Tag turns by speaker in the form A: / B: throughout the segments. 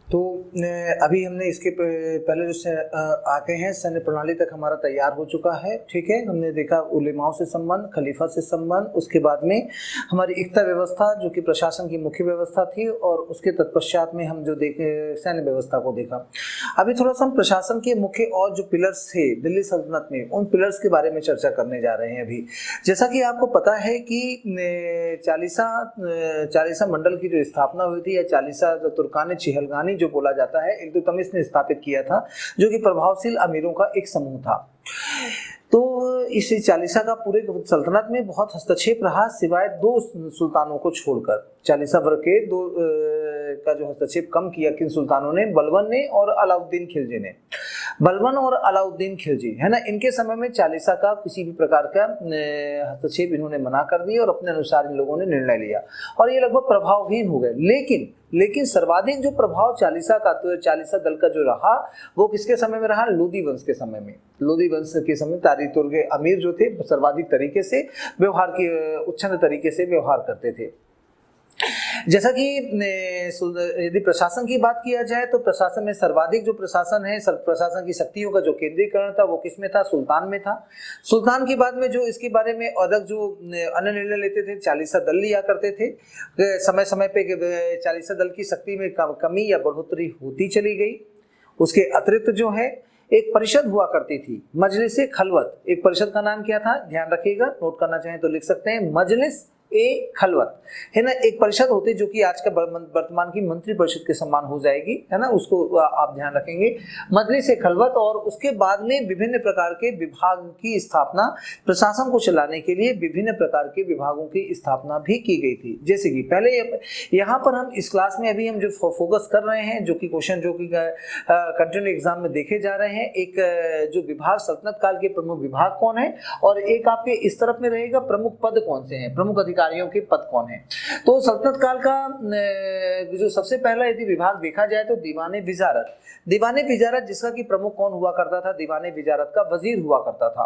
A: तो अभी हमने इसके पहले जो आके हैं सैन्य प्रणाली तक हमारा तैयार हो चुका है, ठीक है। हमने देखा उलेमाओं से संबंध, खलीफा से संबंध, उसके बाद में हमारी इक्ता व्यवस्था जो कि प्रशासन की मुख्य व्यवस्था थी, और उसके तत्पश्चात में हम जो देखे सैन्य व्यवस्था को देखा। अभी थोड़ा सा हम प्रशासन के मुख्य और जो पिलर्स थे दिल्ली सल्तनत में, उन पिलर्स के बारे में चर्चा करने जा रहे हैं। अभी जैसा कि आपको पता है कि चालीसा मंडल की जो स्थापना हुई थी, या चालीसा तुर्कान चिहलगानी जो बोला जाता है, इल्तुतमिश ने स्थापित किया था, जो कि प्रभावशील अमीरों का एक समूह था। तो इस चालीसा का पूरे सल्तनत में बहुत हस्तक्षेप रहा, सिवाय 2 सुल्तानों को छोड़कर। चालीसा वर्ग के 2 का जो हस्तक्षेप कम किया किन सुल्तानों ने, बलबन ने और अलाउद्दीन खिलजी ने। बलबन और अलाउद्दीन खिलजी है ना, इनके समय में चालीसा का किसी भी प्रकार का हस्तक्षेप इन्होंने मना कर दिया, और अपने अनुसार इन लोगों ने निर्णय लिया, और ये लगभग प्रभावहीन हो गए। लेकिन सर्वाधिक जो प्रभाव चालीसा दल का जो रहा, वो किसके समय में रहा? लोदी वंश के समय में। लोदी वंश के समय तारितुर्ग के अमीर जो थे सर्वाधिक तरीके से उच्छृंख तरीके से व्यवहार करते थे। जैसा कि यदि प्रशासन की बात किया जाए, तो प्रशासन में सर्वाधिक जो प्रशासन है, प्रशासन की शक्तियों का जो केंद्रीकरण था, वो किस में था? सुल्तान में था। सुल्तान के बाद में जो इसके बारे में अलग जो अन्य निर्णय लेते थे, चालीसा दल लिया करते थे। समय समय पे चालीसा दल की शक्ति में कमी या बढ़ोतरी होती चली गई। उसके अतिरिक्त जो है एक परिषद हुआ करती थी, मजलिस खलवत। एक परिषद का नाम क्या था? ध्यान रखिएगा, नोट करना चाहें तो लिख सकते हैं, मजलिस खलवत है ना। एक परिषद होती जो कि आज का वर्तमान की मंत्री परिषद के समान हो जाएगी, है ना, उसको आप ध्यान रखेंगे, मजलिस खलवत। और उसके बाद में विभिन्न प्रकार के विभाग की स्थापना, प्रशासन को चलाने के लिए विभिन्न प्रकार के विभागों की स्थापना भी की गई थी। जैसे कि पहले यहाँ पर हम इस क्लास में अभी हम जो फोकस कर रहे हैं, जो कि क्वेश्चन जो कि कंटिन्यू एग्जाम में देखे जा रहे हैं, एक जो विभाग सल्तनत काल के प्रमुख विभाग कौन है, और एक आपके इस तरफ में रहेगा प्रमुख पद कौन से हैं, प्रमुख अधिकारियों के पद कौन है। तो सल्तनत काल का जो सबसे पहला यदि विभाग देखा जाए तो दीवाने विजारत। दीवाने विजारत जिसका कि प्रमुख कौन हुआ करता था? दीवाने विजारत का वजीर हुआ करता था।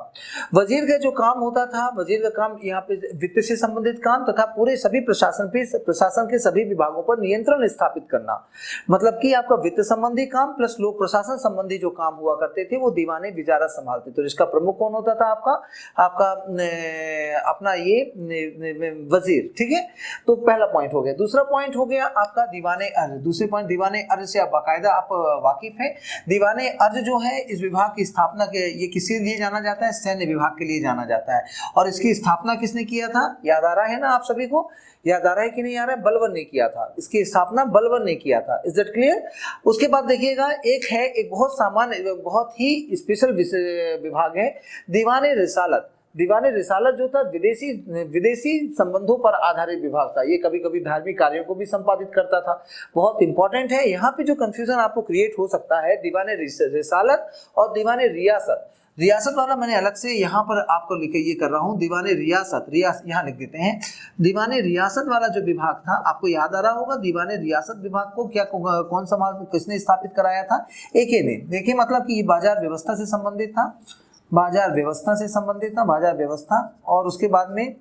A: वजीर का जो काम होता था, वजीर का काम यहाँ पे वित्त से संबंधित काम तथा पूरे सभी प्रशासन के सभी विभागों पर नियंत्रण स्थापित करना। मतलब कि आपका वित्त संबंधी काम प्लस लोक प्रशासन संबंधी जो काम हुआ करते थे, वो दीवाने विजारत संभालते। तो इसका प्रमुख कौन होता था? आपका अपना ये वजीर, ठीक है। तो पहला पॉइंट हो गया। दूसरा पॉइंट हो गया आपका दीवाने अर्ज। दूसरे पॉइंट दीवाने अर्ज से आप बाकायदा आप वाकिफ हैं। दीवाने अर्ज जो है, इस विभाग की स्थापना के ये किसके लिए जाना जाता है? सैन्य विभाग के लिए जाना जाता है। और इसकी स्थापना किसने किया था? याद आ रहा है ना आप सभी को? याद आ रहा है कि नहीं आ रहा है? बलबन ने किया था। इसकी स्थापना बलबन ने किया था। Is that clear? उसके बाद देखिएगा, एक बहुत सामान्य, बहुत ही स्पेशल विभाग है दीवाने रिसालत। दीवाने रिसालत जो था विदेशी संबंधों पर आधारित विभाग था। ये कभी कभी धार्मिक कार्यों को भी संपादित करता था। बहुत इंपॉर्टेंट है। यहाँ पे जो कंफ्यूजन आपको क्रिएट हो सकता है, दीवाने रिसालत और दीवाने रियासत। रियासत वाला मैंने अलग से यहाँ पर आपको लिखे ये कर रहा हूँ, दीवाने रियासत, यहाँ लिख देते हैं। दीवाने रियासत वाला जो विभाग था, आपको याद आ रहा होगा, दीवाने रियासत विभाग को कौन संभाल, किसने स्थापित कराया था? एके ने। देखिए मतलब कि ये बाजार व्यवस्था से संबंधित था, बाजार व्यवस्था। और उसके बाद में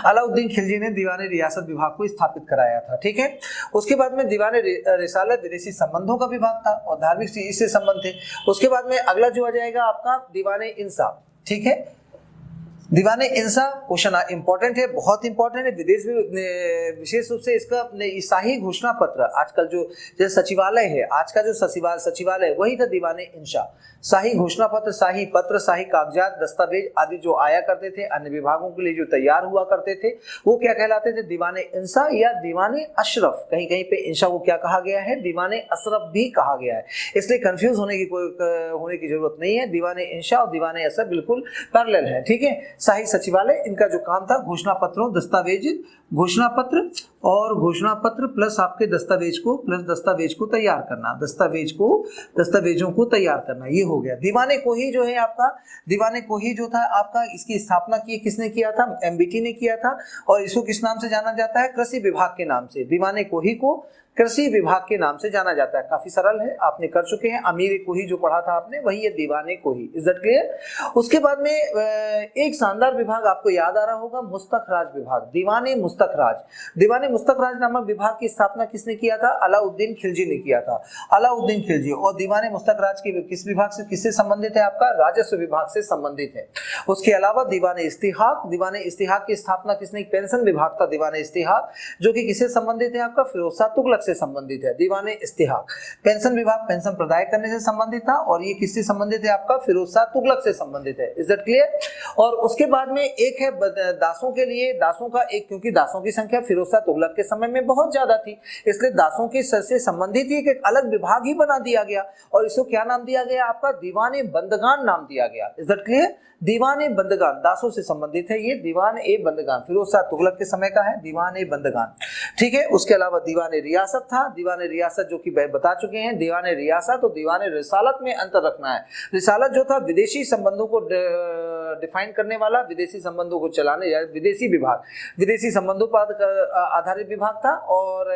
A: अलाउद्दीन खिलजी ने दीवाने रियासत विभाग को स्थापित कराया था, ठीक है। उसके बाद में दीवाने रिसालत विदेशी संबंधों का विभाग था और धार्मिक से संबंध थे। उसके बाद में अगला जो आ जाएगा आपका दीवाने इंसाफ, ठीक है। दीवाने इंसाफ क्वेश्चन इंपॉर्टेंट है, बहुत इंपॉर्टेंट है। विदेश में विशेष रूप से इसका शाही घोषणा पत्र, आजकल जो जैसे सचिवालय है, आज का जो सचिवालय वही था दीवाने इंसाफ। शाही घोषणा पत्र, शाही पत्र, शाही कागजात, दस्तावेज आदि जो आया करते थे अन्य विभागों के लिए, जो तैयार हुआ करते थे, वो क्या कहलाते थे? दीवाने इंसा या दीवाने अशरफ। कहीं कहीं पे इंसा को क्या कहा गया है? दीवाने अशरफ भी कहा गया है। इसलिए कंफ्यूज होने की जरूरत नहीं है। दीवाने इंसा और दीवाने अशरफ बिल्कुल पैरेलल है, ठीक है। शाही सचिवालय, इनका जो काम था घोषणा पत्रों, दस्तावेज, घोषणा पत्र और घोषणा पत्र प्लस आपके दस्तावेज को तैयार करना, दस्तावेजों को तैयार करना, ये हो गया। दीवाने कोही जो है आपका, दीवाने कोही जो था आपका, इसकी स्थापना की किसने किया था? एमबीटी ने किया था। और इसको किस नाम से जाना जाता है? कृषि विभाग के नाम से। दीवाने कोही को कृषि विभाग के नाम से जाना जाता है। काफी सरल है, आपने कर चुके हैं। अमीर कोही जो पढ़ा था आपने, वही है दीवाने कोही। Is that clear? उसके बाद में एक शानदार विभाग आपको याद आ रहा होगा, मुस्तखराज विभाग। दीवाने मुस्तखराज मुस्तक राज। दीवान मुस्तक राज नामक विभाग की स्थापना किसने किया था? अलाउद्दीन खिलजी ने किया था, अलाउद्दीन खिलजी। और दीवान मुस्तक राज के किस विभाग से किससे संबंधित है? आपका राजस्व विभाग से संबंधित है। उसके अलावा दीवान इस्तिहाक, दीवान इस्तिहाक की स्थापना किसने? पेंशन विभाग था दीवान इस्तिहाक, जो कि किससे संबंधित है? आपका फिरोज शाह तुगलक से संबंधित है। दीवान इस्तिहाक पेंशन विभाग पेंशन प्रदाय करने से संबंधित था, और ये किससे संबंधित है? आपका फिरोज शाह तुगलक से संबंधित है। Is that clear? और उसके बाद में एक है दासों के लिए, दासों का एक, क्योंकि दासों की संख्या फिरोज शाह तुगलक के समय में बहुत ज्यादा थी, इसलिए दासों की से संबंधित ही एक अलग विभाग ही बना दिया गया, और इसको क्या नाम दिया गया? आपका दीवान बंदगान नाम दिया गया। Is that clear? दीवान बंदगान दासों से संबंधित है, ये दीवान बंदगान फिरोज शाह तुगलक के समय का है, दीवान बंदगान। ठीक है। उसके अलावा दीवान रियासत था, दीवान रियासत जो कि बता चुके हैं। दीवान रियासत और दीवान रिसालत में अंतर रखना है। रिसालत जो था विदेशी संबंधों को डिफाइन करने वाला, विदेशी संबंधों को चलाने या विदेशी विभाग, विदेशी संबंधों पर आधारित विभाग था, और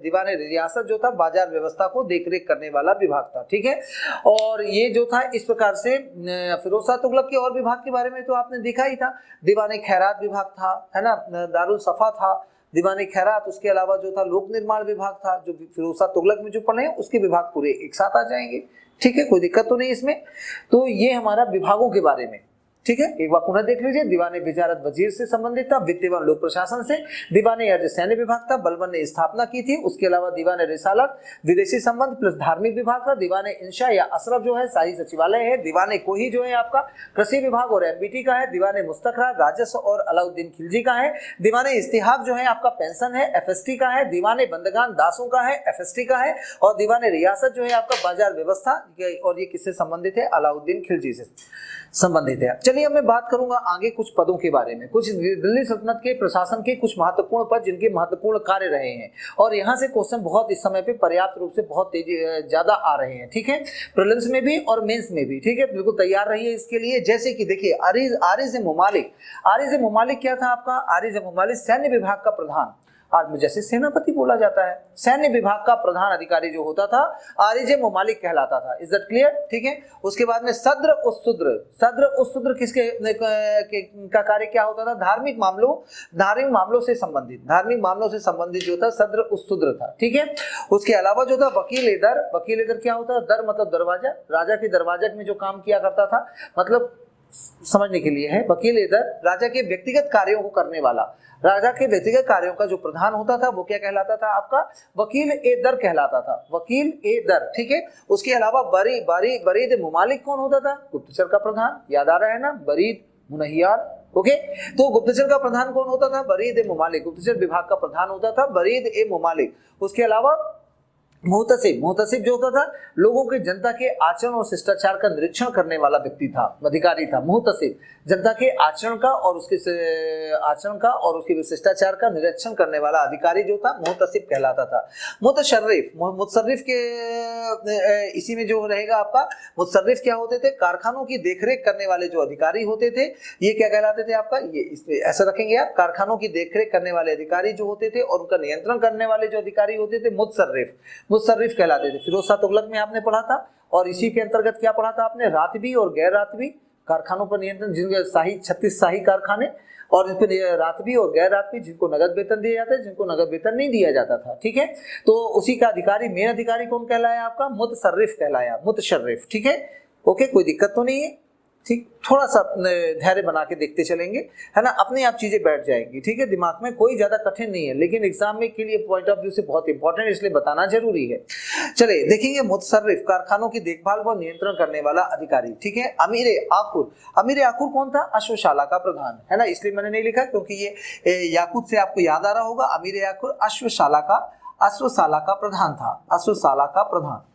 A: दीवान रियासत जो था बाजार व्यवस्था को देखरेख करने वाला विभाग था। ठीक है। और ये जो था इस प्रकार से फिरोज शाह तुगलक के और विभाग के बारे में तो आपने देखा ही था। दीवान खैरात विभाग था, है ना, दारुल सफा था, दीवान खैरात। उसके अलावा जो था लोक निर्माण विभाग था, जो फिरोज शाह तुगलक में जो पढ़े हैं उसके विभाग पूरे एक साथ आ जाएंगे। ठीक है, कोई दिक्कत तो नहीं इसमें। तो ये हमारा विभागों के बारे में। ठीक है, एक बार पुनः देख लीजिए। दीवान विजारत वजीर से संबंधित था, वित्त एवं लोक प्रशासन से। दीवान अर्ध सैन्य विभाग था, बलबन ने स्थापना की थी। उसके अलावा दीवान रिसालत विदेशी संबंध प्लस धार्मिक विभाग था। दीवान इंशा या अशरफ जो है शाही सचिवालय है। दीवान कोही जो है आपका कृषि विभाग और एमबीटी का है। दीवान मुस्तखरा राजस्व और अलाउद्दीन खिलजी का है। दीवान इस्तिहाक जो है आपका पेंशन है, एफएसटी का है। दीवान बंदगान दासों का है, एफएसटी का है। और दीवान रियासत जो है आपका बाजार व्यवस्था, और ये किससे संबंधित है? अलाउद्दीन खिलजी से संबंधित है। चलिए अब मैं बात करूंगा आगे कुछ पदों के बारे में, कुछ दिल्ली सल्तनत के प्रशासन के कुछ महत्वपूर्ण पद जिनके महत्वपूर्ण कार्य रहे हैं, और यहाँ से क्वेश्चन बहुत इस समय पे पर्याप्त रूप से बहुत तेजी ज्यादा आ रहे हैं। ठीक है, प्रीलिम्स में भी और मेंस में भी। ठीक है, बिल्कुल तैयार रहिए इसके लिए। जैसे कि देखिए आरिज मुमालिक, आरिज मुमालिक क्या था आपका? आरिज मुमालिक सैन्य विभाग का प्रधान, और जैसे सेनापति बोला जाता है, सैन्य विभाग का प्रधान अधिकारी जो होता था आरिज मुमालिक कहलाता था। Is that clear? ठीक है। उसके बाद में सद्र उस शूद्र, सद्र उस शूद्र किसके का कार्य क्या होता था? धार्मिक मामलों से संबंधित, धार्मिक मामलों से संबंधित जो था सद्र उस शूद्र था। ठीक है। उसके अलावा जो था वकील दर, वकील दर क्या होता था? दर मतलब दरवाजा, राजा के दरवाजे में जो काम किया करता था, मतलब समझने के लिए है। वकील दर राजा के व्यक्तिगत कार्यों को करने वाला, राजा के व्यक्तिगत कार्यों का जो प्रधान होता था वो क्या कहलाता था? आपका वकील दर कहलाता था, वकील दर। ठीक है। उसके अलावा बरीद मुमालिक कौन होता था? गुप्तचर का प्रधान, याद आ रहा है ना? बरीद मुनहियार। ओके, तो गुप्तचर का प्रधान कौन होता था? बरीद मुमालिक, गुप्तचर विभाग का प्रधान होता था बरीद मुमालिक। उसके अलावा मुहतसिब, मुहतसिब जो होता था लोगों के जनता के आचरण और शिष्टाचार का निरीक्षण करने वाला व्यक्ति था, अधिकारी था। मुहतसिब जनता के आचरण का और उसके शिष्टाचार का निरीक्षण करने वाला अधिकारी जो था मुहतसिब कहलाता था। मुतशर्रिफ, मुतशर्रिफ के इसी में जो रहेगा आपका मुतशर्रिफ क्या होते थे? कारखानों की देखरेख करने वाले जो अधिकारी होते थे, ये क्या कहलाते थे आपका? ये इसमें ऐसा रखेंगे आप, कारखानों की देखरेख करने वाले अधिकारी जो होते थे और उनका नियंत्रण करने वाले जो अधिकारी होते थे मुतशर्रिफ, मुतशर्रिफ कहलाते थे। फिरोज शाह तुगलक में आपने पढ़ा था, और इसी के अंतर्गत क्या पढ़ा था आपने? रातबी और गैर रातबी कारखानों पर नियंत्रण, जिनके 36 शाही कारखाने, और इस पर रातबी और गैर रातबी जिनको नगद वेतन दिया जाता है, जिनको नगद वेतन नहीं दिया जाता था। ठीक है, तो उसी का अधिकारी, मेन अधिकारी कौन कहलाया आपका? मुतशर्रिफ कहलाया, मुतशर्रिफ। ठीक है, ओके, कोई दिक्कत तो नहीं है। ठीक, थोड़ा सा धैर्य बना के देखते चलेंगे, है ना, अपने आप चीजें बैठ जाएंगी। ठीक है, दिमाग में कोई ज्यादा कठिन नहीं है, लेकिन एग्जाम में के लिए पॉइंट ऑफ व्यू से बहुत इंपॉर्टेंट, इसलिए बताना जरूरी है। चलिए देखेंगे, मुतशर्रिफ कारखानों की देखभाल व नियंत्रण करने वाला अधिकारी। ठीक है। अमीर आखुर, अमीर आखुर कौन था? अश्वशाला का प्रधान, है ना, इसलिए मैंने नहीं लिखा क्योंकि ये याकूत से आपको याद आ रहा होगा। अमीर आखुर अश्वशाला का प्रधान था, अश्वशाला का प्रधान,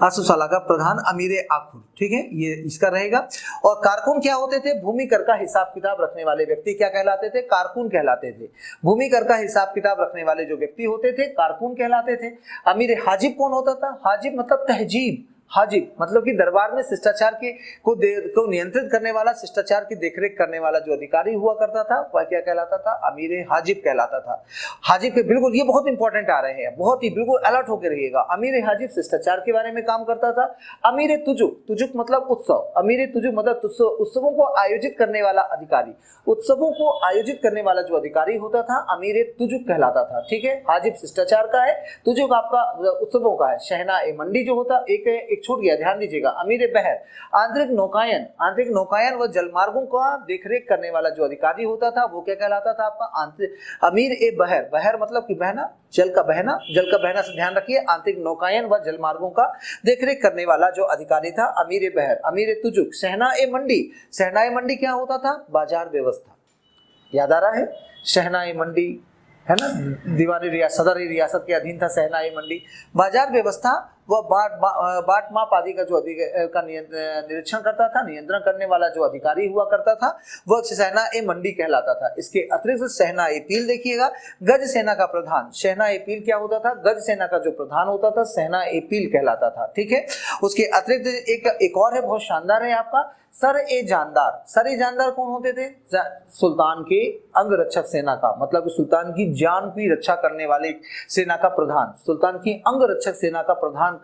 A: अश्वशाला का प्रधान अमीर आखुर। ठीक है, ये इसका रहेगा। और कारकुन क्या होते थे? भूमि कर का हिसाब किताब रखने वाले व्यक्ति क्या कहलाते थे? कारकुन कहलाते थे। भूमि कर का हिसाब किताब रखने वाले जो व्यक्ति होते थे कारकुन कहलाते थे। अमीर हाजिब कौन होता था? हाजिब मतलब तहजीब, हाजिब मतलब कि दरबार में शिष्टाचार को नियंत्रित करने वाला, शिष्टाचार की देखरेख करने वाला जो अधिकारी हुआ करता था वह क्या कहलाता था? अमीर हाजिब कहलाता था। हाजिब के बिल्कुल, ये बहुत इंपॉर्टेंट आ रहे हैं, बहुत ही बिल्कुल अलर्ट होकर रहिएगा। अमीर हाजिब शिष्टाचार के बारे में काम करता था। अमीर तुजुक, तुजुक मतलब उत्सव, अमीर तुजुक मतलब उत्सवों को आयोजित करने वाला अधिकारी, उत्सवों को आयोजित करने वाला जो अधिकारी होता था अमीर तुजुक कहलाता था। ठीक है, हाजिब शिष्टाचार का है, तुजुक आपका उत्सवों का है। शहना ए मंडी जो होता एक छूट गया, ध्यान दीजिएगा। अमीर बहर आंतरिक नौकायन, आंतरिक नौकायन व जलमार्गों का देखरेख करने वाला जो अधिकारी होता था वो क्या कहलाता था आपका? आंतरिक। अमीर ए बहर, बहर मतलब कि बहना, जल का बहना, जल का बहना से ध्यान रखिए। आंतरिक नौकायन व जलमार्गों का देखरेख करने वाला जो अधिकारी था अमीर ए बहर। अमीर ए तुजुक। शहना ए मंडी, शहना ए मंडी क्या होता था? बाजार व्यवस्था, याद आ रहा है? शहना ए मंडी है ना, दीवानी रियासत, सदर रियासत के अधीन था शहना ए मंडी। बाजार व्यवस्था वह बाट माप आदि का जो का निरीक्षण करता था, नियंत्रण करने वाला जो अधिकारी हुआ करता था वह शहना ए मंडी कहलाता था। इसके अतिरिक्त शहना ए पील देखिएगा, गज सेना का प्रधान। शहना ए पील क्या होता था? गज सेना का जो प्रधान होता था शहना ए पील कहलाता था। ठीक है, उसके अतिरिक्त एक और है, बहुत शानदार है आपका, सर ए जानदार। सर ए जानदार कौन होते थे? सुल्तान के अंग रक्षक सेना का, मतलब सुल्तान की जान की रक्षा करने वाले सेना का प्रधान, सुल्तान की अंग रक्षक सेना का प्रधान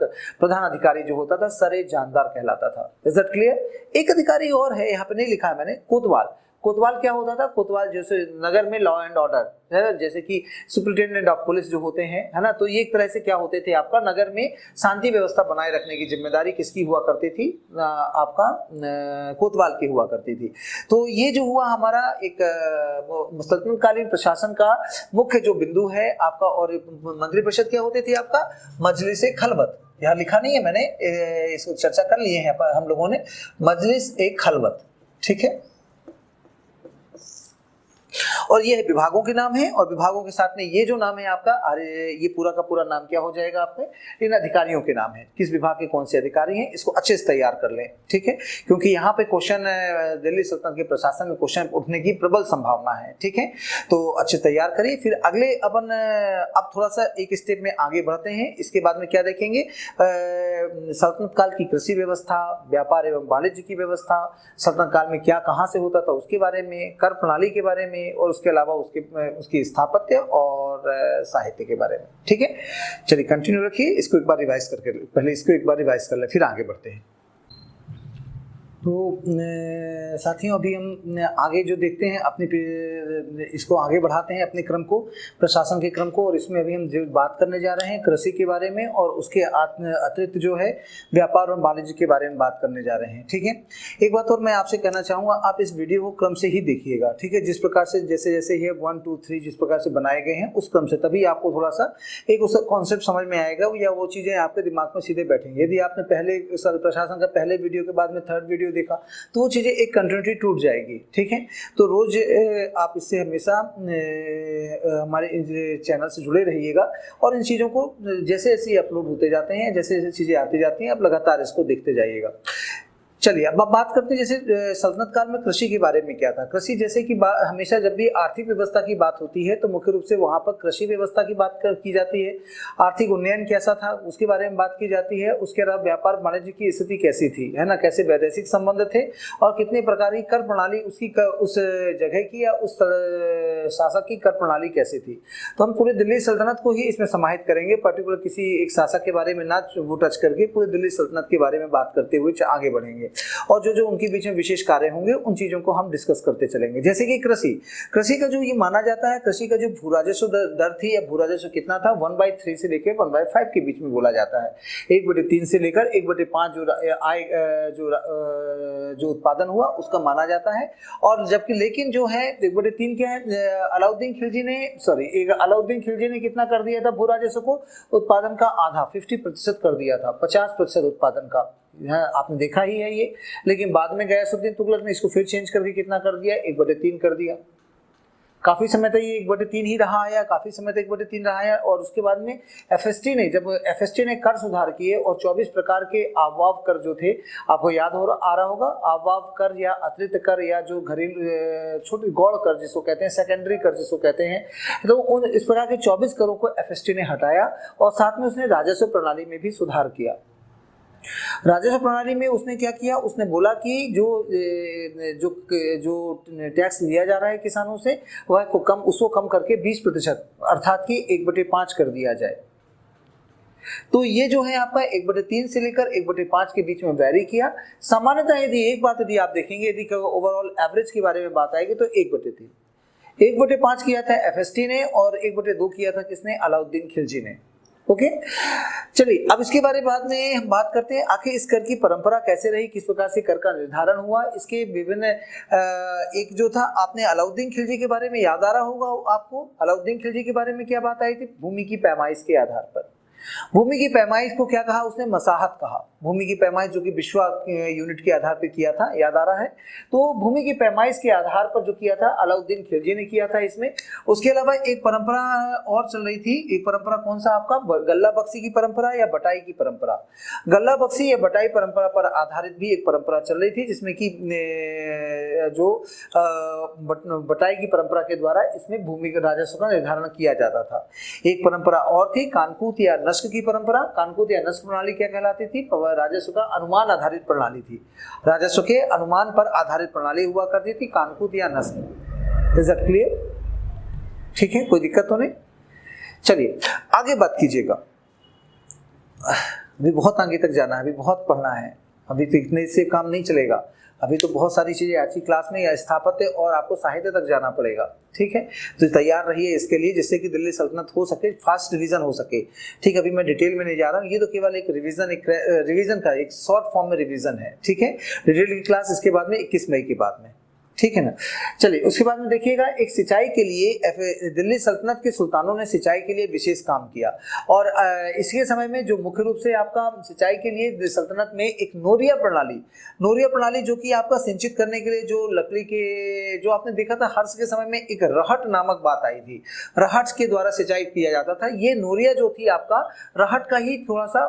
A: अधिकारी जो होता था सर ए जानदार कहलाता था। Is that clear? एक अधिकारी और है, यहाँ पे नहीं लिखा है मैंने, कोतवाल। कोतवाल क्या होता था? कोतवाल जैसे नगर में लॉ एंड ऑर्डर है, जैसे कि सुपरिटेंडेंट ऑफ पुलिस जो होते हैं, है ना, तो ये एक तरह से क्या होते थे आपका, नगर में शांति व्यवस्था बनाए रखने की जिम्मेदारी किसकी हुआ करती थी? आपका कोतवाल की हुआ करती थी। तो ये जो हुआ हमारा एक सल्तनतकालीन प्रशासन का मुख्य जो बिंदु है आपका। और मंत्रिपरिषद क्या होते थे आपका? मजलिस ए खलवत, यहाँ लिखा नहीं है मैंने, इसको चर्चा कर लिए हैं हम लोगों ने, मजलिस ए खलवत। ठीक है, और ये विभागों के नाम है, और विभागों के साथ में ये जो नाम है आपका, अरे ये पूरा का पूरा नाम क्या हो जाएगा आपके? इन अधिकारियों के नाम है, किस विभाग के कौन से अधिकारी हैं, इसको अच्छे से तैयार कर लें। ठीक है, क्योंकि यहाँ पे क्वेश्चन दिल्ली सल्तनत के प्रशासन में क्वेश्चन उठने की प्रबल संभावना है। ठीक है, तो अच्छे तैयार करिए। फिर अगले अपन अब थोड़ा सा एक स्टेप में आगे बढ़ते हैं। इसके बाद में क्या देखेंगे? सल्तनत काल की कृषि व्यवस्था, व्यापार एवं वाणिज्य की व्यवस्था, सल्तनत काल में क्या कहाँ से होता था उसके बारे में, कर प्रणाली के बारे में, और उसके अलावा उसकी स्थापत्य और साहित्य के बारे में। ठीक है, चलिए कंटिन्यू रखिए। इसको एक बार रिवाइज करके, पहले इसको एक बार रिवाइज कर ले, फिर आगे बढ़ते हैं। तो साथियों अभी हम आगे जो देखते हैं अपने इसको आगे बढ़ाते हैं अपने क्रम को, प्रशासन के क्रम को, और इसमें अभी हम जो बात करने जा रहे हैं कृषि के बारे में, और उसके अतिरिक्त जो है व्यापार और वाणिज्य के बारे में बात करने जा रहे हैं। ठीक है, एक बात और मैं आपसे कहना चाहूँगा, आप इस वीडियो को क्रम से ही देखिएगा। ठीक है, जिस प्रकार से जैसे जैसे ये 1 2 3 जिस प्रकार से बनाए गए हैं उस क्रम से, तभी आपको थोड़ा सा एक उसका कॉन्सेप्ट समझ में आएगा, या वो चीज़ें आपके दिमाग में सीधे बैठेंगी। यदि आपने पहले प्रशासन का पहले वीडियो के बाद में थर्ड वीडियो देखा तो वो चीज़ें एक कंटिन्यूटी टूट जाएगी। ठीक है, तो रोज आप इससे हमेशा हमारे चैनल से जुड़े रहिएगा, और इन चीज़ों को जैसे जैसे अपलोड होते जाते हैं, जैसे जैसे चीज़ें आती जाती हैं, आप लगातार इसको देखते जाइएगा। चलिए अब बात करते हैं जैसे सल्तनत काल में कृषि के बारे में क्या था। कृषि जैसे कि हमेशा जब भी आर्थिक व्यवस्था की बात होती है तो मुख्य रूप से वहाँ पर कृषि व्यवस्था की बात की जाती है, आर्थिक उन्नयन कैसा था उसके बारे में बात की जाती है, उसके अलावा व्यापार वाणिज्य की स्थिति कैसी थी, है ना, कैसे वैदेशिक संबंध थे, और कितने प्रकार की कर प्रणाली उसकी उस जगह की या उस शासक की कर प्रणाली कैसी थी। तो हम पूरे दिल्ली सल्तनत को ही इसमें समाहित करेंगे, पर्टिकुलर किसी एक शासक के बारे में ना वो टच करके पूरे दिल्ली सल्तनत के बारे में बात करते हुए आगे बढ़ेंगे, और जो जो उनके बीच में विशेष कार्य होंगे उन चीजों को हम डिस्कस करते चलेंगे। जैसे कि कृषि का जो ये माना जाता है, कृषि का जो भू राजस्व दर थी या भू राजस्व कितना था, 1/3 से लेकर 1/5 के बीच में बोला जाता है। 1/3 से लेकर 1/5 जो उत्पादन हुआ उसका माना जाता है। और जबकि लेकिन जो है 1/3 क्या है, अलाउद्दीन खिलजी ने कितना कर दिया था भू राजस्व को, उत्पादन का आधा 50% कर दिया था, 50% उत्पादन का, आपने देखा ही है ये। लेकिन बाद में गयासुद्दीन तुगलक ने इसको फिर चेंज करके कितना कर दिया, 1/3 कर दिया। काफी समय तक ये 1/3 ही रहा है, काफी समय तक 1/3 रहा है। और उसके बाद में एफएसटी ने कर सुधार किए और 24 प्रकार के आववाव कर जो थे, आपको याद आ रहा होगा, आववाव कर या अतिरिक्त कर या जो घरेलू छोटी गौड़ कर जिसको कहते हैं, सेकेंडरी कर जिसको कहते हैं, तो उन इस प्रकार के 24 करों को एफएसटी ने हटाया, और साथ में उसने राजस्व प्रणाली में भी सुधार किया। राजस्व प्रणाली में उसने क्या किया, उसने बोला कि जो टैक्स लिया जा रहा है किसानों से वह उसको कम करके 20% अर्थात कि 1/5 कर दिया जाए। तो ये जो है आपका 1/3 से लेकर 1/5 के बीच में वैरी किया। सामान्यतः यदि आप देखेंगे, यदि ओवरऑल एवरेज के बारे में बात आएगी तो 1/3, 1/5 किया था एफएसटी ने और 1/2 किया था किसने, अलाउद्दीन खिलजी ने। ओके, चलिए अब इसके बारे में हम बात करते हैं, आखिर इस कर की परंपरा कैसे रही, किस प्रकार से कर का निर्धारण हुआ, इसके विभिन्न एक जो था, आपने अलाउद्दीन खिलजी के बारे में याद आ रहा होगा आपको। अलाउद्दीन खिलजी के बारे में क्या बात आई थी, भूमि की पैमाइश के आधार पर। भूमि की पैमाइश को क्या कहा उसने, मसाहत कहा। भूमि की पैमाइश जो कि विश्व यूनिट के आधार पर किया था, याद आ रहा है। तो भूमि की पैमाइश के आधार पर जो किया था अलाउद्दीन खिलजी ने किया था इसमें। उसके अलावा एक परंपरा और चल रही थी, एक परंपरा कौन सा आपका, गल्ला बख्शी की परंपरा या बटाई की परंपरा। गल्ला बख्शी या बटाई परंपरा पर आधारित भी एक परंपरा चल रही थी, जिसमें कि जो बटाई की परंपरा के द्वारा इसमें भूमि के राजस्व का निर्धारण किया जाता था। एक परंपरा और थी कानकूत या नस्क की परंपरा। कानकूत या नस्क प्रणाली क्या कहलाती थी, राजस्व का अनुमान आधारित प्रणाली थी। राजस्व के अनुमान पर आधारित प्रणाली हुआ करती थी, कानकूत या नस्क। Is that clear? ठीक है, कोई दिक्कत तो नहीं। चलिए आगे बात कीजिएगा, अभी बहुत आगे तक जाना है, अभी बहुत पढ़ना है, अभी तो इतने से काम नहीं चलेगा। अभी तो बहुत सारी चीजें आज की क्लास में या स्थापत्य और आपको साहित्य तक जाना पड़ेगा। ठीक है, तो तैयार रहिए इसके लिए, जिससे कि दिल्ली सल्तनत हो सके, फास्ट रिवीजन हो सके। ठीक है, अभी मैं डिटेल में नहीं जा रहा हूँ, ये तो केवल एक रिवीजन का एक शॉर्ट फॉर्म में रिवीजन है। ठीक है, डिटेल की क्लास इसके बाद में 21 मई के बाद में। ठीक है ना। चलिए उसके बाद में देखिएगा, एक सिंचाई के लिए दिल्ली सल्तनत के सुल्तानों ने सिंचाई के लिए विशेष काम किया। और इसके समय में जो मुख्य रूप से आपका सिंचाई के लिए सल्तनत में एक नोरिया प्रणाली जो कि आपका सिंचित करने के लिए जो लकड़ी के, जो आपने देखा था हर्ष के समय में एक रहट नामक बात आई थी, रहट के द्वारा सिंचाई किया जाता था। ये नोरिया जो थी आपका रहट का ही थोड़ा सा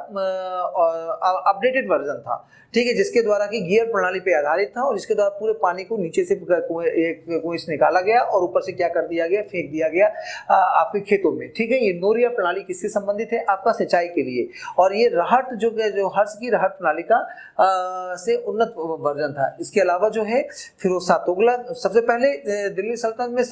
A: अपडेटेड वर्जन था। ठीक है, जिसके द्वारा कि गियर प्रणाली पे आधारित था और इसके द्वारा पूरे पानी को नीचे से एक कुएं से निकाला गया और ऊपर से क्या कर दिया गया, फेंक दिया गया आपके खेतों में। ठीक है, ये नोरिया प्रणाली किससे संबंधित है, आपका सिंचाई के लिए। और ये रहट जो हर्ष की रहट प्रणाली का से उन्नत वर्जन था। इसके अलावा जो है फिरोज शाह तुगलक, सबसे पहले दिल्ली सल्तनत में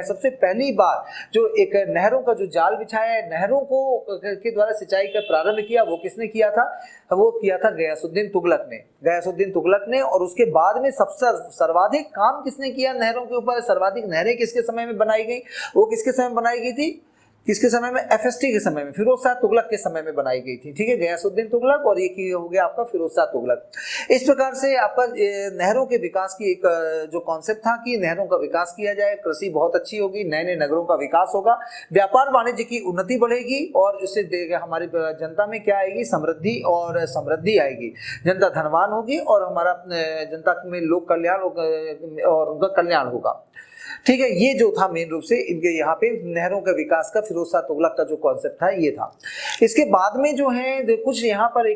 A: सबसे पहली बार जो एक नहरों का जो जाल बिछाया है, नहरों को के द्वारा सिंचाई का प्रारंभ किया, वो किसने किया था, वो किया था गयासुद्दीन तुगलक ने। और उसके बाद में सबसे सर्वाधिक काम किसने किया नहरों के ऊपर, सर्वाधिक नहरें किसके समय में बनाई गई, वो किसके समय में बनाई गई थी, किसके समय में, एफएसटी के समय में, फिरोज शाह तुगलक के समय में बनाई गई थी। ठीक है, गयासुद्दीन तुगलक और ये हो गया आपका फिरोज शाह तुगलक। इस प्रकार से आपका नहरों के विकास की एक जो कॉन्सेप्ट था कि नहरों का विकास किया जाए, कृषि बहुत अच्छी होगी, नए नए नगरों का विकास होगा, व्यापार वाणिज्य की उन्नति बढ़ेगी और इससे हमारी जनता में क्या आएगी, समृद्धि आएगी, जनता धनवान होगी और हमारा जनता में लोक कल्याण और उनका कल्याण होगा। ठीक है, ये जो था मेन रूप से इनके यहाँ पे नहरों के विकास का फिरोज शाह तुगलक का जो कॉन्सेप्ट था ये था। इसके बाद में जो है कुछ यहाँ पर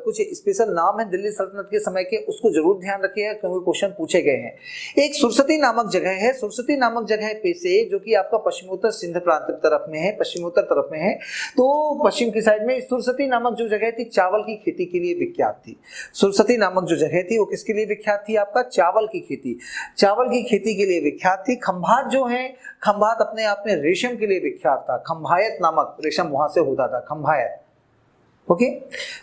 A: कुछ स्पेशल नाम है दिल्ली सल्तनत के समय के, उसको जरूर ध्यान रखिएगा क्योंकि क्वेश्चन पूछे गए हैं। एक सुरसती नामक जगह है, सुरसती नामक जगह पे से जो कि आपका पश्चिमोत्तर सिंध प्रांत तरफ में है, पश्चिमोत्तर तरफ में है। तो पश्चिम की साइड में सुरसती नामक जो जगह थी चावल की खेती के लिए विख्यात थी। सुरसती नामक जो जगह थी वो किसके लिए विख्यात थी, आपका चावल की खेती के लिए विख्यात थी। खंभात जो है, खंभात अपने आप में रेशम के लिए विख्यात था, खंभायत नामक रेशम वहां से होता था, खंभायत। ओके,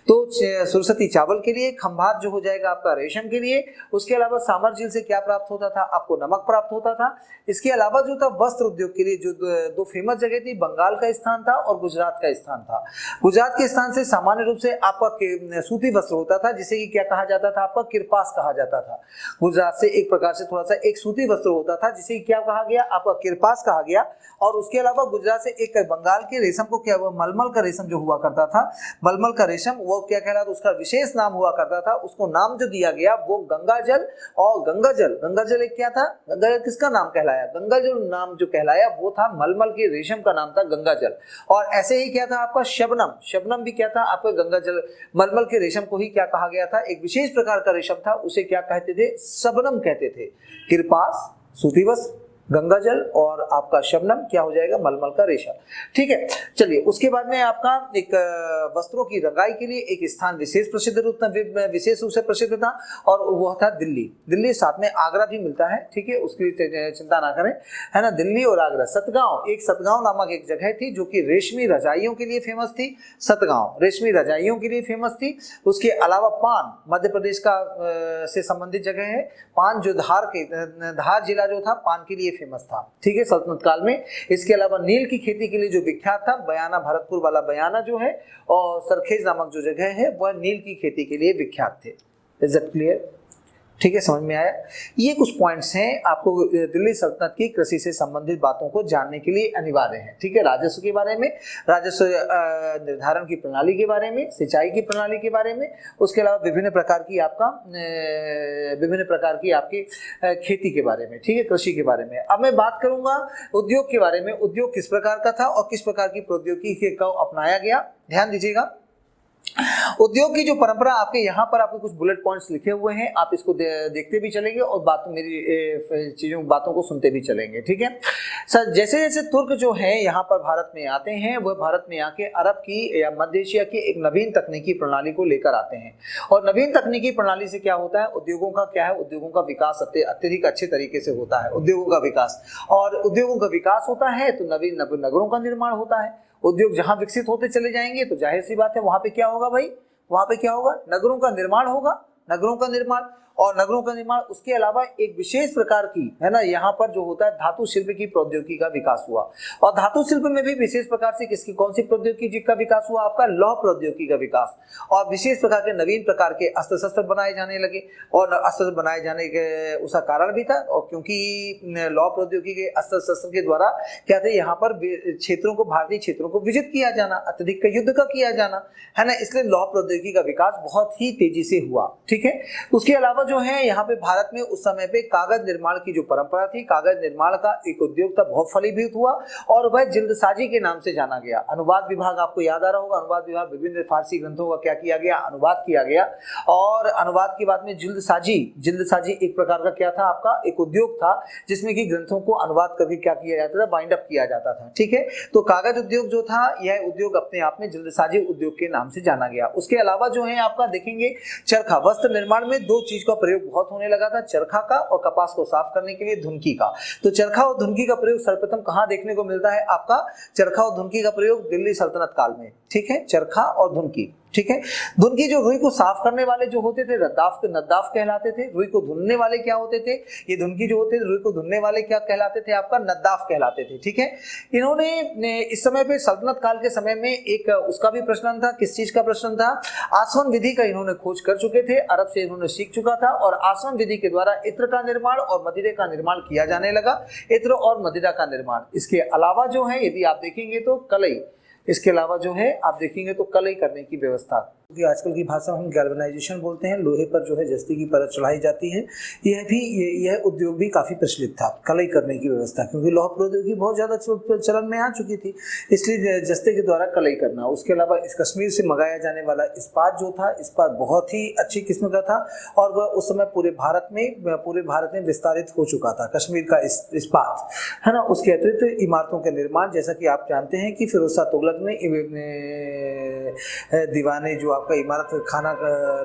A: तो सुरसती चावल के लिए, खंभात जो हो जाएगा आपका रेशम के लिए। उसके अलावा सामर झील से क्या प्राप्त होता था, आपको नमक प्राप्त होता था। इसके अलावा जो था वस्त्र उद्योग के लिए जो दो फेमस जगह थी, बंगाल का स्थान था और गुजरात का स्थान था। गुजरात के स्थान से सामान्य रूप से आपका सूती वस्त्र होता था जिसे कि क्या कहा जाता था, आपका किरपास कहा जाता था। गुजरात से एक प्रकार से थोड़ा सा एक सूती वस्त्र होता था जिसे क्या कहा गया, आपका किरपास कहा गया। और उसके अलावा गुजरात से एक बंगाल के रेशम को क्या, मलमल का रेशम जो हुआ करता था, मलमल का रेशम, वो क्या कहलाता, उसका विशेष नाम हुआ करता था, उसको नाम जो दिया गया वो गंगाजल। और गंगाजल एक क्या था, गंगाजल किसका नाम कहलाया, गंगाजल नाम जो कहलाया वो था मलमल के रेशम का नाम था गंगाजल। और ऐसे ही क्या था आपका शबनम भी क्या था आपका गंगाजल, मलमल के रेशम को ही क्या कहा गया था, एक विशेष प्रकार का रेशम था, उसे क्या कहते थे, शबनम कहते थे। किरपास सूती वस्त्र, गंगा जल और आपका शबनम क्या हो जाएगा, मलमल का रेशा। ठीक है, चलिए उसके बाद में आपका एक वस्त्रों की रंगाई के लिए एक स्थान विशेष विशेष रूप से प्रसिद्ध था और वह था दिल्ली। दिल्ली, साथ में आगरा भी मिलता है, ठीक है, उसकी चिंता ना करें, है ना। दिल्ली और आगरा। सतगांव नामक एक जगह थी जो कि रेशमी रजाइयों के लिए फेमस थी। सतगांव रेशमी रजाइयों के लिए फेमस थी। उसके अलावा पान, मध्य प्रदेश का से संबंधित जगह है। पान जो धार जिला जो था पान के लिए फेमस था, ठीक है, सल्तनत काल में। इसके अलावा नील की खेती के लिए जो विख्यात था, बयाना, भरतपुर वाला बयाना जो है, और सरखेज नामक जो जगह है वह नील की खेती के लिए विख्यात थे। Is that clear? ठीक है, समझ में आया। ये कुछ पॉइंट्स हैं आपको दिल्ली सल्तनत की कृषि से संबंधित बातों को जानने के लिए अनिवार्य हैं। ठीक है, राजस्व के बारे में, राजस्व निर्धारण की प्रणाली के बारे में, सिंचाई की प्रणाली के बारे में, उसके अलावा विभिन्न प्रकार की आपकी खेती के बारे में, ठीक है, कृषि के बारे में। अब मैं बात करूंगा उद्योग के बारे में। उद्योग किस प्रकार का था और किस प्रकार की प्रौद्योगिकी को अपनाया गया, ध्यान दीजिएगा। उद्योग की जो परंपरा, आपके यहाँ पर आपके कुछ बुलेट पॉइंट्स लिखे हुए हैं, आप इसको देखते भी चलेंगे और बातों को सुनते भी चलेंगे। ठीक है सर, जैसे जैसे तुर्क जो है यहाँ पर भारत में आते हैं, वह भारत में आके अरब की या मध्य एशिया की एक नवीन तकनीकी प्रणाली को लेकर आते हैं। और नवीन तकनीकी प्रणाली से क्या होता है, उद्योगों का क्या है, उद्योगों का विकास अत्यधिक अच्छे तरीके से होता है। उद्योगों का विकास, और उद्योगों का विकास होता है तो नवीन नगरों का निर्माण होता है। उद्योग जहां विकसित होते चले जाएंगे तो जाहिर सी बात है वहां पे क्या होगा भाई, वहां पे क्या होगा, नगरों का निर्माण होगा। नगरों का निर्माण, और नगरों का निर्माण, उसके अलावा एक विशेष प्रकार की, है ना, यहाँ पर जो होता है धातु शिल्प की प्रौद्योगिकी का विकास हुआ। और धातु शिल्प में भी विशेष प्रकार से किसकी, कौन सी प्रौद्योगिकी का विकास हुआ, आपका लौह प्रौद्योगिकी का विकास। और विशेष प्रकार के नवीन प्रकार के अस्त्र शस्त्र बनाए जाने लगे। और अस्त्र बनाए जाने के उसका कारण भी था, और क्योंकि लौह प्रौद्योगिकी के अस्त्र शस्त्र के द्वारा क्या थे, यहाँ पर क्षेत्रों को, भारतीय क्षेत्रों को विजित किया जाना, अत्यधिक युद्ध का किया जाना, है ना, इसलिए लौह प्रौद्योगिकी का विकास बहुत ही तेजी से हुआ। ठीक है, उसके अलावा जो है यहाँ पे भारत में उस समय पे कागज निर्माण की जो परंपरा थी, कागज निर्माण का एक उद्योग था, बहुत फलीभूत हुआ और वह जिल्दसाजी के नाम से जाना गया। अनुवाद विभाग आपको याद आ रहा होगा, अनुवाद विभाग, विभिन्न फारसी ग्रंथों का क्या किया गया, अनुवाद किया गया। और अनुवाद के बाद में जिल्दसाजी एक प्रकार का क्या था, आपका एक उद्योग था जिसमें कि ग्रंथों को अनुवाद करके क्या किया जाता था, बाइंड अप किया जाता था। ठीक है, तो कागज उद्योग जो था, यह उद्योग अपने आप में जिल्दसाजी उद्योग के नाम से जाना गया। उसके अलावा जो है आपका देखेंगे चरखा, वस्त्र निर्माण में दो चीज का प्रयोग बहुत होने लगा था, चरखा का और कपास को साफ करने के लिए धुनकी का। तो चरखा और धुनकी का प्रयोग सर्वप्रथम कहां देखने को मिलता है, आपका चरखा और धुनकी का प्रयोग दिल्ली सल्तनत काल में। ठीक है, चरखा और धुनकी। ठीक है, धुनकी जो रुई को साफ करने वाले जो होते थे नद्दाफ कहलाते थे। रुई को धुनने वाले क्या होते थे, ये धुनकी जो होते थे, रुई को धुनने वाले क्या कहलाते थे, आपका नद्दाफ कहलाते थे। ठीक है, इन्होंने इस समय पे सल्तनत काल के समय में एक उसका भी प्रचलन था, किस चीज का प्रचलन था, आसवन विधि का इन्होंने खोज कर चुके थे, अरब से इन्होंने सीख चुका था। और आसवन विधि के द्वारा इत्र का निर्माण और मदिरे का निर्माण किया जाने लगा, इत्र और मदिरा का निर्माण। इसके अलावा जो है यदि आप देखेंगे तो कलई, इसके अलावा जो है आप देखेंगे तो कलई करने की व्यवस्था, क्योंकि आजकल की भाषा में हम गैल्वेनाइजेशन बोलते हैं, लोहे पर जो है जस्ते की परत चढ़ाई जाती है। यह उद्योग भी काफी प्रचलित था, कलई करने की व्यवस्था, क्योंकि लौह प्रौद्योगिकी बहुत ज्यादा चलन में आ चुकी थी, इसलिए जस्ते के द्वारा कलई करना। उसके अलावा इस कश्मीर से मंगाया जाने वाला इस्पात जो था, इस्पात बहुत ही अच्छी किस्म का था और वह उस समय पूरे भारत में विस्तारित हो चुका था, कश्मीर का इस्पात, है ना। उसके अतिरिक्त इमारतों के निर्माण, जैसा कि आप जानते हैं कि फिरोज शाह तुगलक ने दीवाने जो आपका इमारत खाना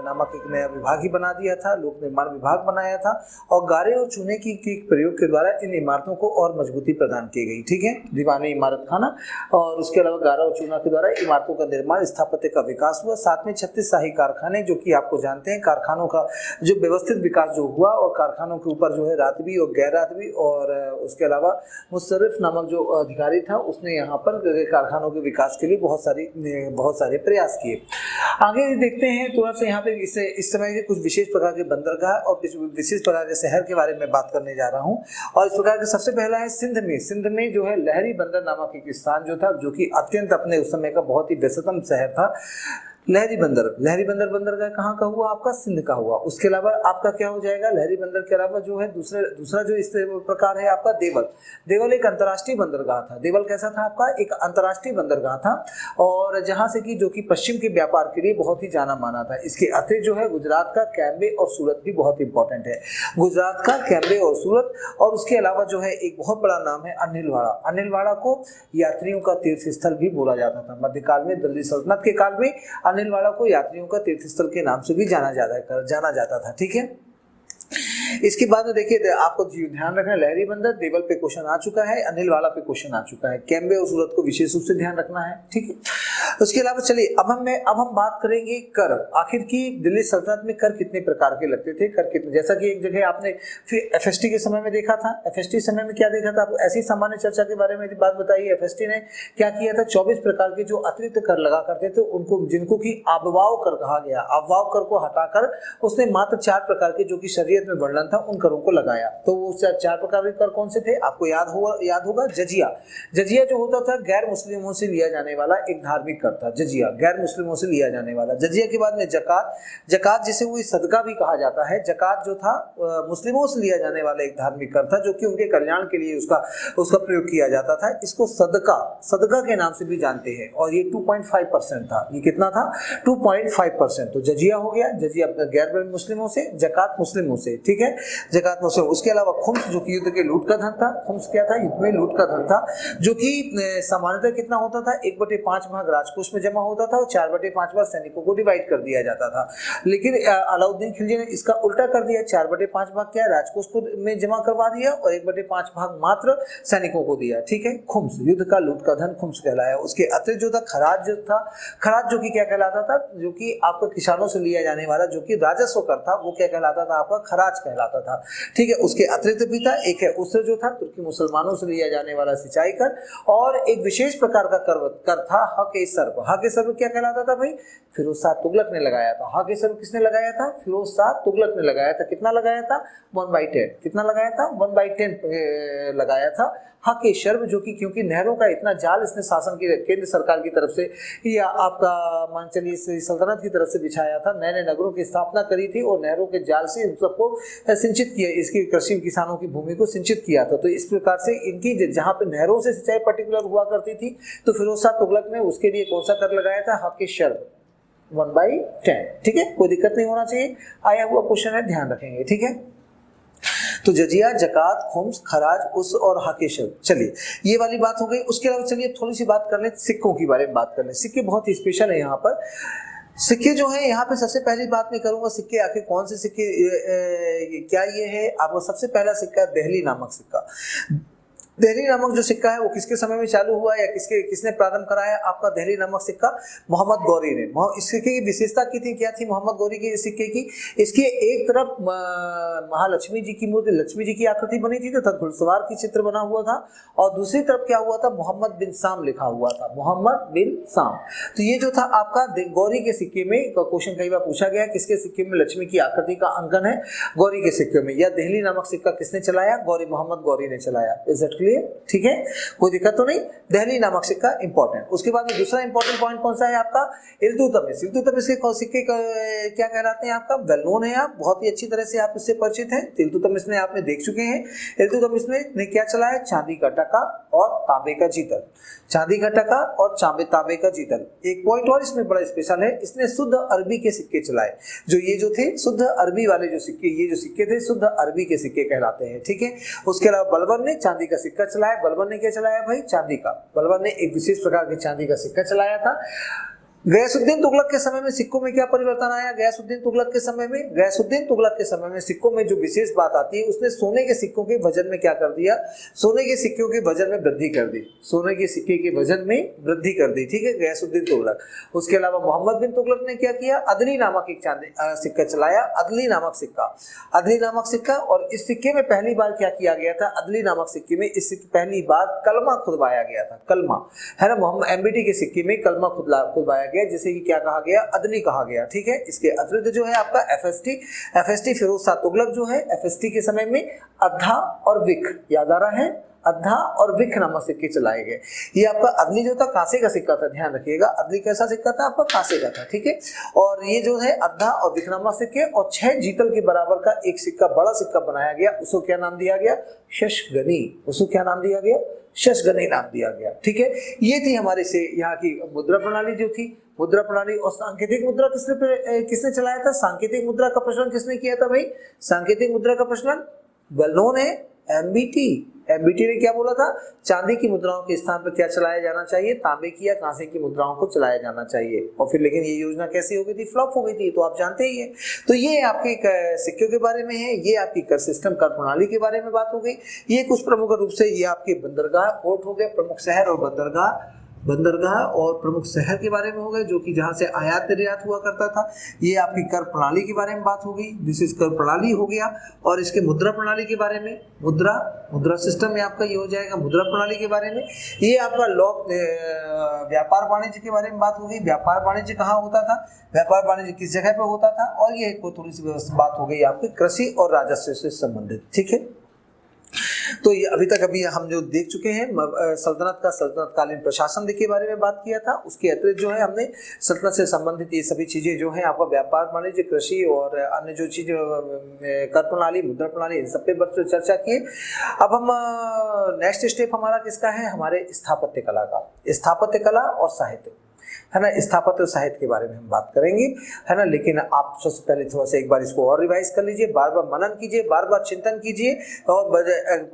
A: नामक एक नया विभाग ही बना दिया था, लोक निर्माण विभाग बनाया था, और गारे और चूने की प्रयोग के द्वारा इन इमारतों को और मजबूती प्रदान की गई। ठीक है, दीवाने इमारत खाना, और उसके अलावा गारा और चूना के द्वारा इमारतों का निर्माण, स्थापत्य का विकास हुआ। साथ में 36 शाही कारखाने, जो कि आपको जानते हैं, कारखानों का जो व्यवस्थित विकास जो हुआ, और कारखानों के ऊपर जो है रातवी और गैर रातवी, और उसके अलावा मुशर्रफ नामक जो अधिकारी था उसने यहाँ पर कारखानों के विकास के लिए बहुत सारे प्रयास किए। आगे देखते हैं थोड़ा सा यहाँ पे इस समय के कुछ विशेष प्रकार के बंदरगाह और विशेष प्रकार के शहर के बारे में बात करने जा रहा हूँ। और इस प्रकार के सबसे पहला है सिंध में जो है लहरी बंदर नामक एक स्थान जो था, जो कि अत्यंत अपने उस समय का बहुत ही व्यस्ततम शहर था। लहरी बंदर, लहरी बंदर बंदरगाह कहाँ का हुआ आपका, सिंध का हुआ। उसके अलावा आपका क्या हो जाएगा, लहरी बंदर के अलावा जो है दूसरा जो इस प्रकार है आपका देवल। देवल एक अंतर्राष्ट्रीय बंदरगाह था। देवल कैसा था आपका, एक अंतर्राष्ट्रीय बंदरगाह था और जहां से कि जो कि पश्चिम के व्यापार के लिए बहुत ही जाना माना था। इसके अतिरिक्त जो है गुजरात का कैम्बे और सूरत भी बहुत इंपॉर्टेंट है, गुजरात का कैम्बे और सूरत। और उसके अलावा जो है एक बहुत बड़ा नाम है अनिलवाड़ा। अनिलवाड़ा को यात्रियों का तीर्थ स्थल भी बोला जाता था। मध्यकाल में दिल्ली सल्तनत के काल में अनिलवाड़ा को यात्रियों का तीर्थस्थल के नाम से भी जाना जाता था। ठीक है, इसके बाद में देखिए आपको ध्यान रखना, लहरी बंदर देवल पे क्वेश्चन आ चुका है, अनिलवाड़ा पे क्वेश्चन आ चुका है, कैम्बे और सूरत को विशेष रूप से ध्यान रखना है। ठीक है, उसके अलावा चलिए अब हम बात करेंगे कर। आखिर की दिल्ली सल्तनत में कर कितने प्रकार के लगते थे, कर कितने, जैसा कि एक जगह आपने फिर एफएसटी के समय में देखा था। एफएसटी समय में क्या देखा था, आपको ऐसी सामान्य चर्चा के बारे में बात बताइए। एफएसटी ने क्या किया था, 24 प्रकार के जो अतिरिक्त कर लगा करते थे उनको, जिनको की आबवाव कर कहा गया, आबवाव कर को हटाकर उसने मात्र 4 प्रकार के जो कि शरीयत में वर्णन था उन करों को लगाया। तो वो 4 प्रकार के कर कौन से थे, आपको याद होगा जजिया। जजिया जो होता था गैर मुस्लिमों से लिया जाने वाला एक धार्मिक कर था। जजिया गैर मुस्लिमों से लिया जाने वाला। जजिया के बाद में जकात, जकात जिसे वो सदका भी कहा जाता है। जकात जो था मुस्लिमों से लिया जाने वाला एक धार्मिक कर था जो कि उनके कल्याण के लिए उसका प्रयोग किया जाता था। इसको सदका के नाम से भी जानते हैं और ये 2.5% था। ये कितना था, 2.5%। तो जजिया हो गया, जजिया गैर मुस्लिमों से, जकात मुस्लिमों से। ठीक है, जकात मुस्लिम। उसके अलावा खुम्स जो कि युद्ध के लूट का धन था। खुम्स क्या था, युद्ध में लूट का धन था जो कि सामान्यतः कितना होता था, 1/5 भाग राजकोष में जमा होता था और 4/5 भाग सैनिकों को डिवाइड कर दिया जाता था। लेकिन अलाउद्दीन खिलजी ने इसका उल्टा कर दिया, 4/5 भाग क्या राजकोष को में जमा करवा दिया और 1/5 भाग मात्र सैनिकों को दिया। ठीक है, खुम्स युद्ध का लूट का धन खुम्स कहलाया। उसके अतिरिक्त जो था खराज जो था, खराज जो कि क्या कहलाता था, जो कि आपका किसानों से लिया जाने वाला जो कि राजस्व कर था वो क्या कहलाता था, आपका खराज कहलाता था। ठीक है, उसके अतिरिक्त भी था, एक है उससे जो था तुर्की मुसलमानों से लिया जाने वाला सिंचाई कर, और एक विशेष प्रकार का कर था हक-ए-सर्ब। हक-ए-सर्ब क्या कहलाता था भाई, फिरोज शाह तुगलक ने लगाया था। हक-ए-सर्ब किसने लगाया था, फिरोज शाह तुगलक ने लगाया था। कितना लगाया था, 1/10। कितना लगाया था, 1/10 लगाया था हक-ए-सर्ब, जो कि क्योंकि नहरों का इतना जाल इसने शासन की केंद्र सरकार की तरफ से या आपका मान चलिए सल्तनत की तरफ से बिछाया था। नए नए नगरों की स्थापना करी थी और नहरों के जाल से इन सबको सिंचित किया, इसकी कृषि किसानों की भूमि को सिंचित किया था। तो इस प्रकार से इनकी जहां पे नहरों से सिंचाई पर्टिकुलर हुआ करती थी तो फिरोज शाह तुगलक ने उसके लिए कौन सा कर लगाया था, हक-ए-सर्ब 1/10। ठीक है, कोई दिक्कत नहीं होना चाहिए, आया हुआ क्वेश्चन है, ध्यान रखेंगे। ठीक है, तो जजिया, जकात, खुम्स, खराज, उस और हक-ए-सर्ब। चलिए ये वाली बात हो गई। उसके अलावा चलिए थोड़ी सी बात कर लें सिक्कों की बारे में बात कर लें। सिक्के बहुत ही स्पेशल है यहाँ पर। सिक्के जो है यहाँ पे सबसे पहली बात मैं करूंगा, सिक्के आखिर कौन से सिक्के, क्या ये है आपको सबसे पहला सिक्का देहली नामक सिक्का। देहली नामक जो सिक्का है वो किसके समय में चालू हुआ या किसने प्रारंभ कराया, आपका देहली नामक सिक्का मोहम्मद गौरी ने। इस सिक्के की विशेषता क्या थी मोहम्मद गौरी के इस सिक्के की, इसके एक तरफ महालक्ष्मी जी की मूर्ति, लक्ष्मी जी की आकृति बनी थी तथा घुड़सवार की चित्र बना हुआ था और दूसरी तरफ क्या हुआ था, मोहम्मद बिन साम लिखा हुआ था, मोहम्मद बिन साम। तो ये जो था आपका गौरी के सिक्के में, क्वेश्चन कई बार पूछा गया किसके सिक्के में लक्ष्मी की आकृति का अंकन है, गौरी के सिक्के में। या देहली नामक सिक्का किसने चलाया, मोहम्मद गौरी ने चलाया। इज इट क्लियर, ठीक है, कोई दिक्कत तो नहीं। देहली नामक सिक्का इंपॉर्टेंट। उसके बाद में दूसरा इंपॉर्टेंट पॉइंट कौन सा है आपका, इल्तुतमिश। इल्तुतमिश के सिक्के क्या कहलाते हैं आपका, वेल नोन है, आप बहुत ही अच्छी तरह से आप इससे परिचित हैं। इल्तुतमिश ने आपने देख चुके हैं। इल्तुतमिश ने क्या चलाया, चांदी का टका और तांबे का जीतल। चांदी का टका और तांबे का जीतल। एक पॉइंट और इसमें बड़ा स्पेशल है, इसने शुद्ध अरबी के सिक्के चलाए। ये जो थे शुद्ध अरबी वाले जो सिक्के, ये जो सिक्के थे शुद्ध अरबी के सिक्के कहलाते हैं। ठीक है, उसके अलावा बलबन ने चांदी का सिक्का चलाया। बलबन ने क्या चलाया भाई, चांदी का। बलबन ने एक विशेष प्रकार के चांदी का सिक्का चलाया था। गयासुद्दीन तुगलक के समय में सिक्कों में क्या परिवर्तन आया, गयासुद्दीन तुगलक के समय में सिक्कों में जो विशेष बात आती है, उसने सोने के सिक्कों के वजन में क्या कर दिया, सोने के सिक्कों के वजन में वृद्धि कर दी, सोने के सिक्के के वजन में वृद्धि कर दी। ठीक है, गयासुद्दीन तुगलक। उसके अलावा मोहम्मद बिन तुगलक ने क्या किया, अदली नामक एक चांदी सिक्का चलाया, अदली नामक सिक्का। और इस सिक्के में पहली बार क्या किया गया था, अदली नामक सिक्के में पहली बार कलमा खुदवाया गया था। कलमा है ना, मोहम्मद एमबीटी के सिक्के में कलमा खुदवाया गया, जिसे कि क्या कहा गया, अदली कहा गया। ठीक है, इसके अतिरिक्त जो है आपका एफएसटी फिरोज शाह तुगलक जो है, एफएसटी के समय में अद्धा और विक, याद आ रहा है, अद्धा और विख नामक सिक्के चलाए गए। ये आपका अदली जो था कांसे का सिक्का था, ध्यान रखिएगा, अदली कैसा सिक्का था आपका, कांसे का था, ठीक है। और ये जो है अद्धा और विख नामक सिक्के और 6 जीतल के बराबर का एक सिक्का, बड़ा सिक्का बनाया गया, उसको क्या नाम दिया गया, शशगनी। उसको क्या नाम दिया गया, शशगनी नाम दिया गया, ठीक है। ये थी हमारे से यहाँ की मुद्रा प्रणाली जो थी, मुद्रा प्रणाली। और सांकेतिक मुद्रा किसने चलाया था, सांकेतिक मुद्रा का प्रचलन किसने किया था भाई, सांकेतिक मुद्रा का प्रचलन वेल नोन है एमबीटी। एमबीटी ने क्या बोला था, चांदी की मुद्राओं के स्थान पर क्या चलाया जाना चाहिए, तांबे की या कांसे की मुद्राओं को चलाया जाना चाहिए। और फिर लेकिन ये योजना कैसी हो गई थी, फ्लॉप हो गई थी, तो आप जानते ही हैं। तो ये आपके सिक्कों के बारे में है, ये आपकी कर सिस्टम, कर प्रणाली के बारे में बात हो गई। ये कुछ प्रमुख रूप से ये आपके बंदरगाह, पोर्ट हो गए, प्रमुख शहर और बंदरगाह और प्रमुख शहर के बारे में हो गए, जो कि जहां से आयात निर्यात हुआ करता था। ये आपकी कर प्रणाली के बारे में बात हो गई, दिस इज कर प्रणाली हो गया। और इसके मुद्रा प्रणाली के बारे में, मुद्रा सिस्टम में आपका ये हो जाएगा मुद्रा प्रणाली के बारे में। ये आपका व्यापार वाणिज्य के बारे में बात हो गई, व्यापार वाणिज्य कहाँ होता था, व्यापार वाणिज्य किस जगह पे होता था। और ये थोड़ी सी बात हो गई आपकी कृषि और राजस्व से संबंधित, ठीक है। तो ये अभी हम जो देख चुके हैं सल्तनतकालीन प्रशासन के बारे में बात किया था। उसके अतिरिक्त जो है हमने सल्तनत से संबंधित ये सभी चीजें जो है आपका व्यापार वाणिज्य, कृषि और अन्य जो चीजें, कर प्रणाली, मुद्रा प्रणाली, इन सब पे चर्चा की। अब हम नेक्स्ट स्टेप हमारा किसका है, हमारे स्थापत्य कला का, स्थापत्य कला और साहित्य, है ना। स्थापत्य और साहित्य के बारे में हम बात करेंगे, है ना। लेकिन आप सबसे पहले थोड़ा सा एक बार इसको और रिवाइज कर लीजिए, बार बार मनन कीजिए, बार बार चिंतन कीजिए। और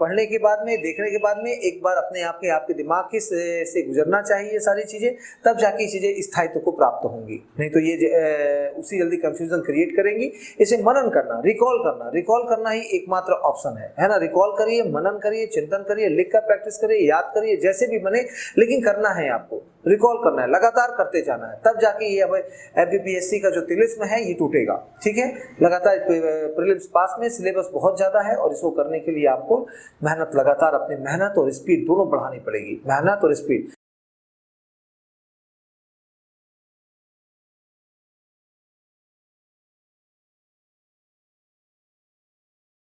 A: पढ़ने के बाद में, देखने के बाद में एक बार अपने आपके दिमाग के से गुजरना चाहिए सारी चीजें, तब जाके ये चीजें स्थायित्व को प्राप्त होंगी। नहीं तो ये उसी जल्दी कंफ्यूजन क्रिएट करेंगी। इसे मनन करना, रिकॉल करना ही एकमात्र ऑप्शन है ना। रिकॉल करिए, मनन करिए, चिंतन करिए, लिख कर प्रैक्टिस करिए, याद करिए, जैसे भी बने, लेकिन करना है आपको, रिकॉल करना है, लगातार करते जाना है, तब जाके ये एमपीपीएससी का जो तिलिस्म है ये टूटेगा, ठीक है। लगातार प्रीलिम्स पास में सिलेबस बहुत ज्यादा है और इसको करने के लिए आपको मेहनत, लगातार अपनी मेहनत और स्पीड दोनों बढ़ानी पड़ेगी, मेहनत और स्पीड।